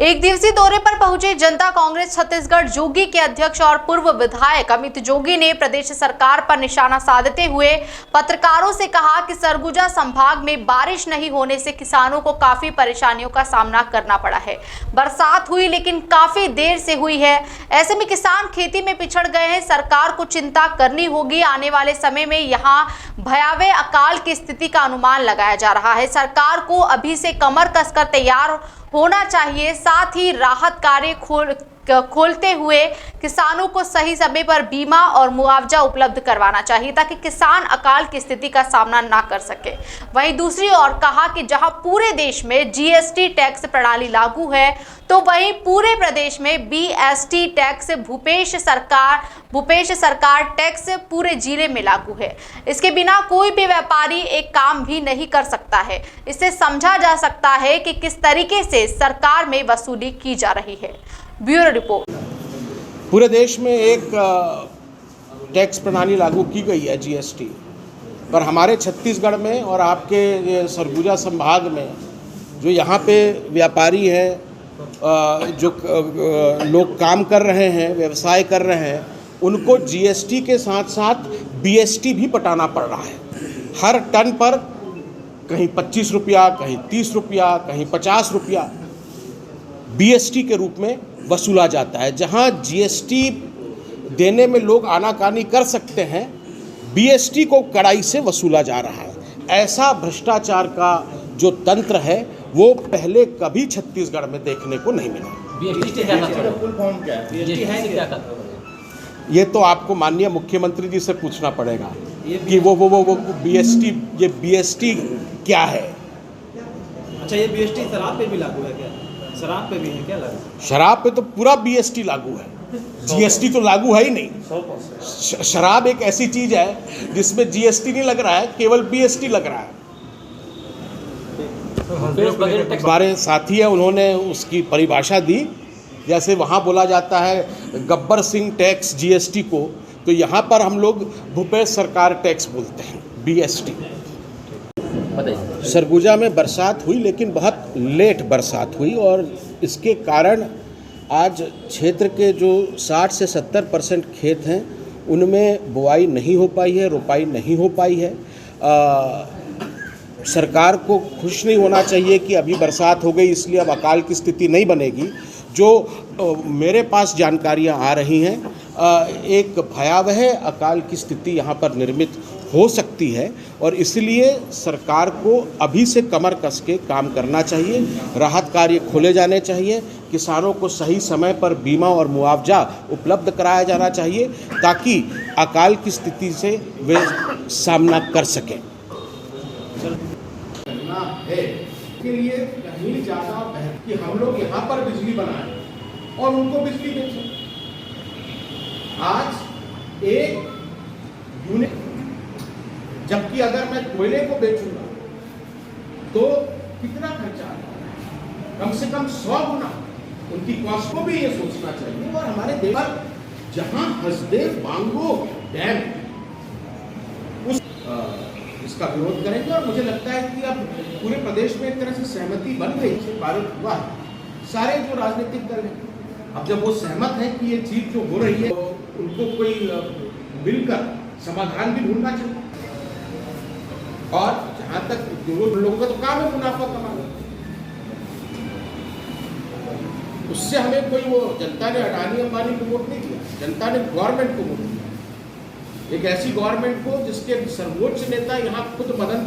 एक दिवसीय दौरे पर पहुंचे जनता कांग्रेस छत्तीसगढ़ जोगी के अध्यक्ष और पूर्व विधायक अमित जोगी ने प्रदेश सरकार पर निशाना साधते हुए पत्रकारों से कहा कि सरगुजा संभाग में बारिश नहीं होने से किसानों को काफी परेशानियों का सामना करना पड़ा है। बरसात हुई लेकिन काफी देर से हुई है, ऐसे में किसान खेती में पिछड़ गए हैं। सरकार को चिंता करनी होगी। आने वाले समय में यहाँ भयावह अकाल की स्थिति का अनुमान लगाया जा रहा है। सरकार को अभी से कमर कसकर तैयार होना चाहिए। साथ ही राहत कार्य खोलते हुए किसानों को सही समय पर बीमा और मुआवजा उपलब्ध करवाना चाहिए ताकि किसान अकाल की स्थिति का सामना ना कर सके। वहीं दूसरी ओर कहा कि जहां पूरे देश में जीएसटी टैक्स प्रणाली लागू है तो वहीं पूरे प्रदेश में बीएसटी टैक्स भूपेश सरकार टैक्स पूरे जिले में लागू है। इसके बिना कोई भी व्यापारी एक काम भी नहीं कर सकता है। इससे समझा जा सकता है कि किस तरीके से सरकार में वसूली की जा रही है। Bureau report. पूरे देश में एक टैक्स प्रणाली लागू की गई है जीएसटी, पर हमारे छत्तीसगढ़ में और आपके सरगुजा संभाग में जो यहाँ पे व्यापारी हैं, जो लोग काम कर रहे हैं, व्यवसाय कर रहे हैं, उनको जीएसटी के साथ साथ बीएसटी भी पटाना पड़ रहा है। हर टन पर कहीं 25 रुपया, कहीं 30 रुपया, कहीं 50 रुपया बीएसटी के रूप में वसूला जाता है। जहां जीएसटी देने में लोग आनाकानी कर सकते हैं, बीएसटी को कड़ाई से वसूला जा रहा है। ऐसा भ्रष्टाचार का जो तंत्र है वो पहले कभी छत्तीसगढ़ में देखने को नहीं मिला। ये तो आपको माननीय मुख्यमंत्री जी से पूछना पड़ेगा कि वो बीएसटी क्या है। अच्छा, ये बीएसटी शराब पे भी लागू है क्या? शराब पे भी है क्या लागू? शराब पे तो पूरा बीएसटी लागू है, जीएसटी तो लागू है ही नहीं। शराब एक ऐसी चीज है जिसमें जीएसटी नहीं लग रहा है, केवल बीएसटी लग रहा है। हमारे साथी है, उन्होंने उसकी परिभाषा दी। जैसे वहाँ बोला जाता है गब्बर सिंह टैक्स जीएसटी को, तो यहाँ पर हम लोग भूपेश सरकार टैक्स बोलते हैं, बीएसटी। सरगुजा में बरसात हुई लेकिन बहुत लेट बरसात हुई और इसके कारण आज क्षेत्र के जो 60 से 70% खेत हैं उनमें बुआई नहीं हो पाई है, रोपाई नहीं हो पाई है। सरकार को खुश नहीं होना चाहिए कि अभी बरसात हो गई इसलिए अब अकाल की स्थिति नहीं बनेगी। जो मेरे पास जानकारियां आ रही हैं, एक भयावह अकाल की स्थिति यहाँ पर निर्मित हो सकती है और इसलिए सरकार को अभी से कमर कस के काम करना चाहिए। राहत कार्य खोले जाने चाहिए, किसानों को सही समय पर बीमा और मुआवजा उपलब्ध कराया जाना चाहिए ताकि अकाल की स्थिति से वे सामना कर सकें। है के लिए कहीं ज़्यादा बेहतर कि हम लोग यहाँ पर बिजली बनाएं और उनको बिजली बेचें। आज एक यूनिट, जबकि अगर मैं कोयले को बेचूंगा तो कितना खर्चा आएगा, कम से कम 100 गुना। उनकी कॉस्ट को भी ये सोचना चाहिए। और हमारे देश पर जहां हसदेव बांगो डैम इसका विरोध करेंगे और मुझे लगता है कि अब पूरे प्रदेश में एक तरह से सहमति बन गई से पारित हुआ है। सारे जो राजनीतिक दल हैं अब जब वो सहमत हैं कि ये चीज जो हो रही है तो उनको कोई मिलकर समाधान भी ढूंढना चाहिए। और जहां तक लोगों का तो काम है मुनाफा कमाना, उससे हमें कोई वो जनता ने अडानी अंबानी को वोट नहीं दिया, जनता ने गवर्नमेंट को वोट दिया। एक ऐसी गवर्नमेंट को जिसके सर्वोच्च नेता यहाँ खुद मदन